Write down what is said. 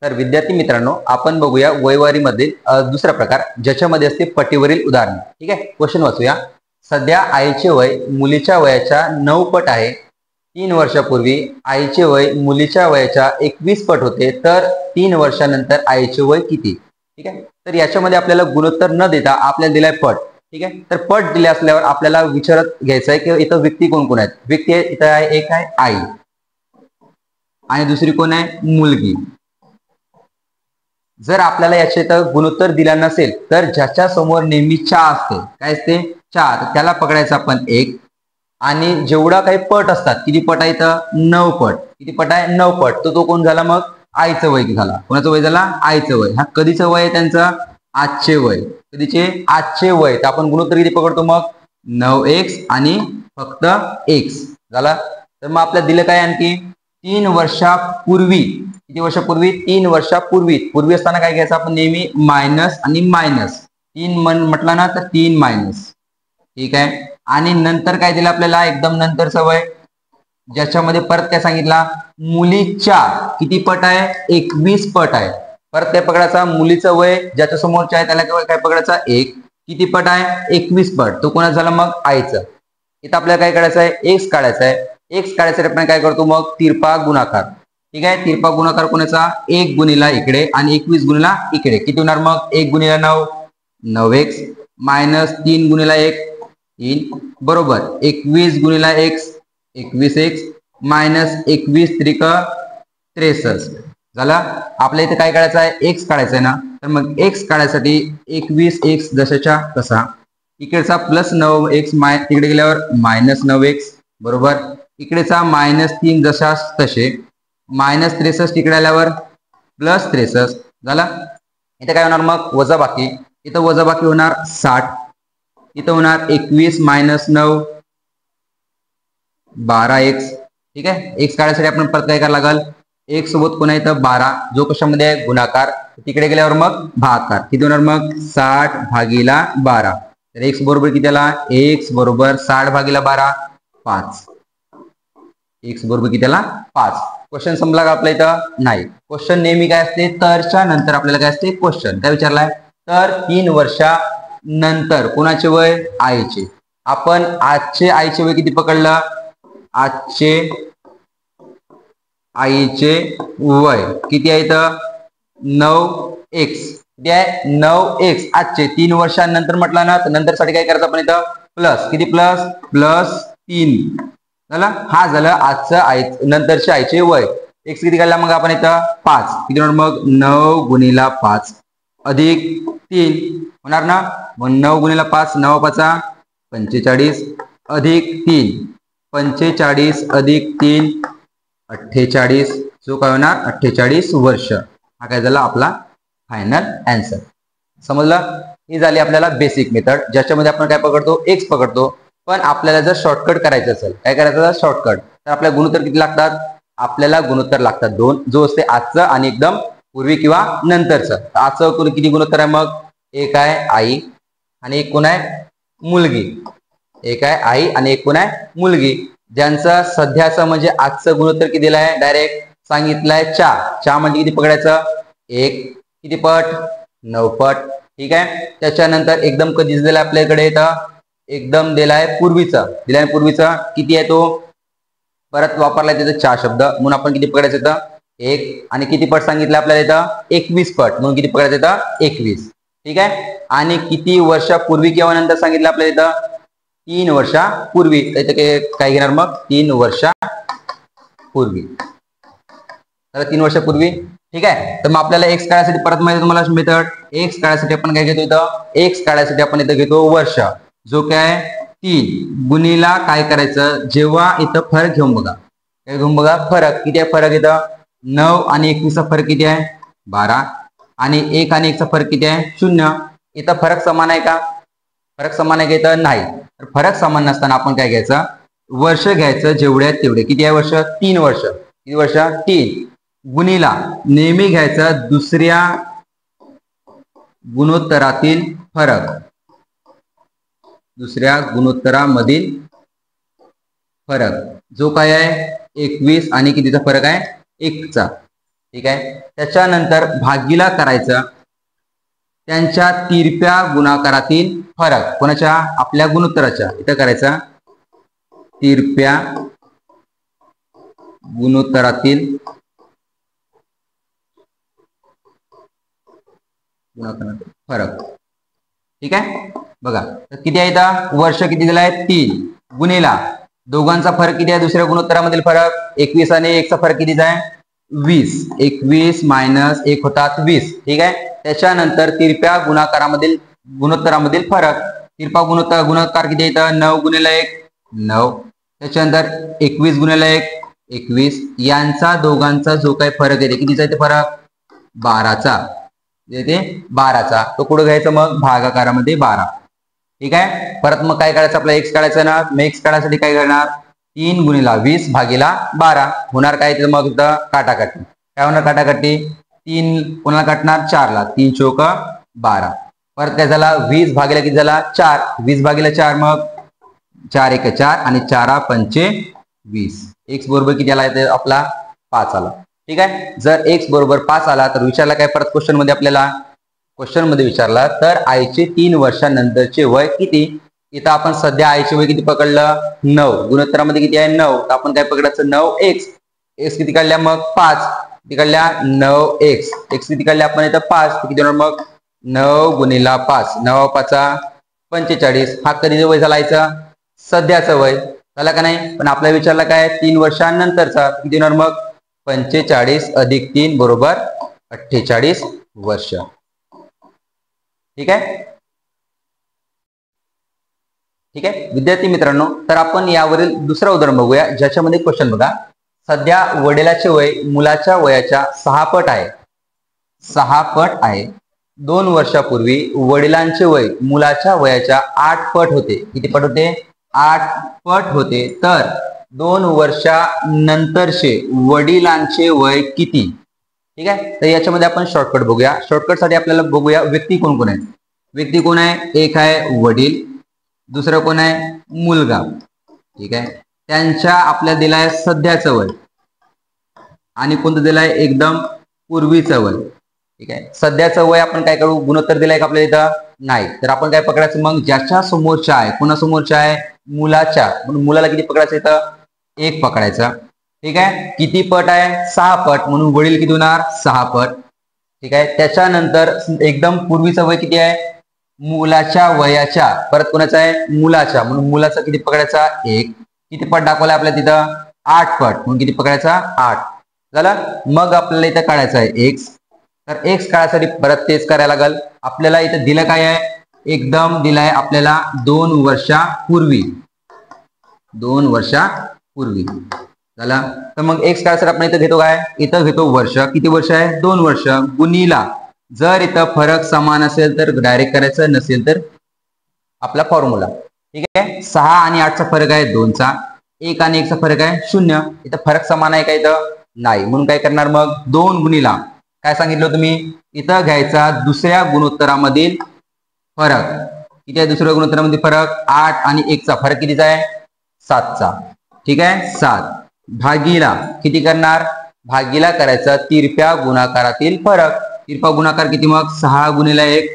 तर विद्यार्थी मित्रांनो, आपण बघूया वयवारीमध्ये दुसरा प्रकार ज्याच्यामध्ये असते पटीवरील उदाहरण. ठीक आहे, क्वेश्चन वाचूया. सध्या आईचे वय मुलीच्या वयाच्या 9 पट आहे. 3 वर्षापूर्वी आईचे वय मुलीच्या वयाच्या 21 पट होते, तर 3 वर्षानंतर आईचे वय किती? ठीक आहे, तर याच्यामध्ये आपल्याला गुणोत्तर न देता आपल्याला दिलाय पट. ठीक आहे, तर पट दिले असल्यावर आपल्याला विचारत घ्यायचं आहे की इथं व्यक्ती कोण कोण आहेत. व्यक्ती इथं आहे, एक आहे आई आणि दुसरी कोण आहे, मुलगी. जर आपल्याला याचे गुणोत्तर दिला नसेल तर ज्याच्या समोर नेहमी 4 असते, काय असते 4, त्याला पकडायचं आपण 1. आणि जेवढा काही पट असतात, किती पट आहे इथं 9 पट. किती पट आहे 9 पट. तो कोण झाला मग आईचं वय झाला. कोणाचं वय झाला, आईचं वय. हा कधीचं वय आहे त्यांचं, आजचे वय. कधीचे, आजचे वय. तर आपण गुणोत्तर किती पकडतो मग 9x आणि फक्त x झाला. तर मग आपल्याला दिलं काय आणखी 3 वर्षापूर्वी. किती वर्षापूर्वी, 3 वर्षापूर्वी. पूर्वी असताना काय घ्यायचं आपण नेहमी मायनस आणि मायनस. 3 म्हटलं ना तर 3 मायनस. ठीक आहे, आणि नंतर काय दिलं आपल्याला, एकदम नंतरचं वय ज्याच्यामध्ये परत काय सांगितला, मुलीच्या किती पट आहे, 21 पट आहे. परत काय पकडायचा, मुलीचं वय ज्याच्या समोरचं आहे त्याला काय पकडायचा 1. किती पट आहे, 21 पट. तो कोणाचं झाला मग आईचं. इथं आपल्याला काय करायचं आहे, एक्स काढायचा आहे. एक्स काढायसाठी आपण काय करतो मग तिरपा गुणाकार. ठीक आहे, तिरपा गुणाकार कोणाचा, 1 गुणिला इकडे आणि 21 गुणिला इकडे. किती होणार मग 1 गुणिला 9, 9x मायनस 3 गुणिला 1 3 बरोबर 21 गुणिला x 21x मायनस 21 त्रिक 63 झाला. आपल्या इथे काय काढायचं आहे, x काढायचं आहे ना. तर मग x काढायसाठी 21x जशाच्या तसा, इकडेचा प्लस 9x तिकडे गेल्यावर मायनस 9x बरोबर, इकडेचा मायनस 3 जशा तसे, मायनस 63 तिकडे आल्यावर प्लस 63 झाला. इथे काय होणार मग वजा बाकी. इथं वजा बाकी होणार 60. इथं होणार 21 मायनस 9 12x. ठीक आहे, x काढायसाठी आपण परत काय करायला लागल, एक सोबत कोणा इथं 12 जो कशामध्ये आहे गुणाकार, तिकडे गेल्यावर मग भागाकार. किती होणार मग 60 भागिला 12. तर x बरोबर किती आला, x बरोबर 60 भागिला 12 5. x बरोबर किती आला 5. क्वेश्चन संपला का आपल्या इथं, नाही. क्वेश्चन नेहमी काय असते, तरच्या नंतर आपल्याला काय असते, क्वेश्चन काय विचारलाय, तर 3 वर्षानंतर कोणाचे वय, आईचे. आपण आजचे आईचे वय किती पकडलं, आजचे आईचे वय किती आहे इथं 9x. किती आहे 9x. आजचे 3 वर्षानंतर म्हटलं ना, तर नंतर साठी काय करायचं आपण इथं प्लस. किती प्लस, प्लस 3 झाला. हा झालं आजचं नंतरचे आईचे वय. x किती काढला मग आपण इथं 5. किती होणार मग 9 गुणिला 5 अधिक 3 होणार ना. मग 9 गुणिला 5 9 5 45 अधिक 3 45 अधिक 3 48. जो काय होणार 48 वर्ष. हा काय झाला आपला फायनल आन्सर. समजलं. ही झाली आपल्याला बेसिक मेथड, ज्याच्यामध्ये आपण काय पकडतो, एक्स पकडतो. पण आपल्याला जर शॉर्टकट करायचं असेल, काय करायचं शॉर्टकट, तर आपल्याला गुणोत्तर किती लागतात, आपल्याला गुणोत्तर लागतात 2, जो असते आजचं आणि एकदम पूर्वी किंवा नंतरचं. आजचं किती गुणोत्तर आहे मग, एक आहे आई आणि एक कोण आहे, मुलगी. एक आहे आई आणि एक कोण आहे, मुलगी. ज्यांचं सध्याचं म्हणजे आजचं गुणोत्तर किती दिलं आहे, डायरेक्ट सांगितलंय 4. 4 म्हणजे किती पकडायचं, 1. किती पट 9 पट. ठीक आहे, त्याच्यानंतर एकदम कधीच दिलाय आपल्याकडे, इथं एकदम दिलाय पूर्वीचा. दिलाय पूर्वीचा किती आहे तो, परत वापरलाय तिथं 4 शब्द, म्हणून आपण किती पकडायचं इथं 1. आणि किती पट सांगितलं आपल्याला इथं 21 पट, म्हणून किती पकडायचं इथं 21. ठीक आहे, आणि किती वर्षापूर्वी किंवा नंतर सांगितलं आपल्याला इथं 3 वर्षापूर्वी. इथं काय घेणार मग 3 वर्षापूर्वी. तर 3 वर्षापूर्वी. ठीक आहे, तर मग आपल्याला एक्स काढायसाठी परत माहिती तुम्हाला मेथड. एक्स काढायसाठी आपण काय घेतो इथं, एक्स काढायसाठी आपण इथं घेतो वर्ष, जो काय 3 गुणीला काय करायचं, जेव्हा इथं फरक घेऊन बघा. काय घेऊन बघा फरक, किती आहे फरक इथं 9 आणि 21 चा फरक किती आहे 12. आणि 1 आणि 1 चा फरक किती आहे 0. इथं फरक समान आहे का, फरक समान आहे का इथं नाही. तर फरक समान नसताना आपण काय घ्यायचं, वर्ष घ्यायचं जेवढे आहेत तेवढे. किती आहे वर्ष, 3 वर्ष. किती वर्ष 3. गुणीला नेहमी घ्यायचं दुसऱ्या गुणोत्तरातील फरक, दुसऱ्या गुणोत्तरामधील फरक जो काय आहे 21 आणि कितीचा फरक आहे 1 चा. ठीक आहे. त्याच्यानंतर भागीला करायचं त्यांच्या तिरप्या गुणाकारातील फरक. कोणाच्या? आपल्या गुणोत्तराच्या. इथं करायचा तिरप्या गुणोत्तरातील फरक. ठीक आहे. बघा किती आहे इथं? वर्ष किती दिलाय? 3 गुणिला दोघांचा फरक किती आहे? दुसऱ्या गुणोत्तरामधील फरक 21 आणि 1 चा फरक कितीचा आहे? 20. 21 मायनस 1 होतात 20. ठीक आहे. त्याच्यानंतर तिरप्या गुणोत्तरामधील फरक. तिरपा गुणाकार किती येतं? 9 गुणिला 1 9. त्याच्यानंतर 21 गुणिला 1 21. यांचा दोघांचा जो काही फरक येते कितीचा येते फरक? 12चा. येते 12चा. तो कुठं घ्यायचा मग? भागाकारामध्ये 12. ठीक आहे. परत मग काय करायचं? आपल्याला x काढायचं ना. मग x काढायसाठी काय करणार? 3 गुणिला 20 भागीला 12 होणार काय? मग इथं काटाकाटी. काय होणार काटाकाटी? 3 कोणाला काटणार? 4 ला. 3 चौक 12. परत काय झाला? 20 भागीला किती झाला? 4. 20 भागीला 4 मग 4 1 4 आणि 4 5 20. x बरोबर किती आला? इथे आपला 5 आला. ठीक आहे. जर x बरोबर 5 आला तर विचारला काय परत क्वेश्चन मध्ये आपल्याला? क्वेश्चन मध्ये विचारला तर आईचे 3 वर्षांनंतरचे वय किती? इथं आपण सध्या आईचे वय किती पकडलं? 9. गुणोत्तरामध्ये किती आहे? 9. तर आपण काय पकडायचं? 9x. x किती काढल्या मग? 5. किती काढल्या? 9x. x किती काढल्या आपण इथं? 5. किती होणार मग? 9 गुणिला 5. 9 5 45. हा कधी वय झाला आईचा? सध्याचं वय झाला का नाही? पण आपल्याला विचारला काय? 3 वर्षांनंतरचा. किती होणार मग? 45 अधिक 3 बरोबर 48 वर्ष. ठीक आहे. ठीक आहे विद्यार्थी मित्रांनो, तर आपण यावरील दुसरं उदाहरण बघूया ज्याच्यामध्ये क्वेश्चन बघा. सध्या वडिलाचे वय मुलाच्या वयाच्या 6 पट आहे. 6 पट आहे. 2 वर्षापूर्वी वडिलांचे वय मुलाच्या वयाच्या 8 पट होते. किती पट होते? 8 पट होते. तर 2 वर्षानंतरचे वडिलांचे वय किती? ठीक आहे. तर याच्यामध्ये आपण शॉर्टकट बघूया. शॉर्टकट साठी आपल्याला बघूया व्यक्ती कोण कोण आहेत. व्यक्ती कोण आहे? एक आहे वडील, दुसरं कोण आहे? मुलगा. ठीक आहे. त्यांच्या आपल्या दिलाय सध्याचं वय आणि कोणतं दिलाय? एकदम पूर्वीचं वय. ठीक आहे. सध्याचं वय आपण काय करू? गुणोत्तर दिलाय का आपल्याला इथं? नाही. तर आपण काय पकडायचं मग? ज्याच्या समोरच्या आहे. कोणासमोरच्या आहे? मुलाच्या. म्हणून मुलाला किती पकडायचं इथं? 1 पकडायचं. ठीक आहे. किती पट आहे? 6 पट. म्हणून वडील किती होणार? 6 पट. ठीक आहे. त्याच्यानंतर एकदम पूर्वीचं वय किती आहे? मुलाच्या वयाच्या. परत कोणाचं आहे? मुलाच्या. म्हणून मुलाचा किती पकडायचा? 1. किती पट दाखवला आपल्याला तिथं? 8 पट. म्हणून किती पकडायचा? 8. झालं. मग आपल्याला इथं काढायचं आहे x. तर x काढायसाठी परत तेच करायला लागेल. आपल्याला इथं दिलं काय आहे? एकदम दिलाय आपल्याला 2 वर्षापूर्वी. 2 वर्षापूर्वी. झाला. तर मग x काढायसाठी आपण इथं घेतो काय? इथं घेतो वर्ष. किती वर्ष आहे? 2 वर्ष गुणिला. जर इथं फरक समान असेल तर डायरेक्ट करायचं, नसेल तर आपला फॉर्म्युला. ठीक आहे. 6 आणि 8 चा फरक आहे 2 चा. 1 आणि 1 चा फरक आहे 0. इथं फरक समान आहे का? इथं नाही. म्हणून काय करणार मग? 2 गुणिला काय सांगितलं तुम्ही? इथं घ्यायचा दुसऱ्या गुणोत्तरामधील फरक. किती आहे दुसऱ्या गुणोत्तरामधील फरक? 8 आणि 1 चा फरक कितीचा आहे? 7 चा. ठीक आहे. 7 भागीला किती करणार? भागीला करायचा तिरप्या गुणाकारातील फरक. तिरपा गुणाकार किती मग? 6 गुणिला 1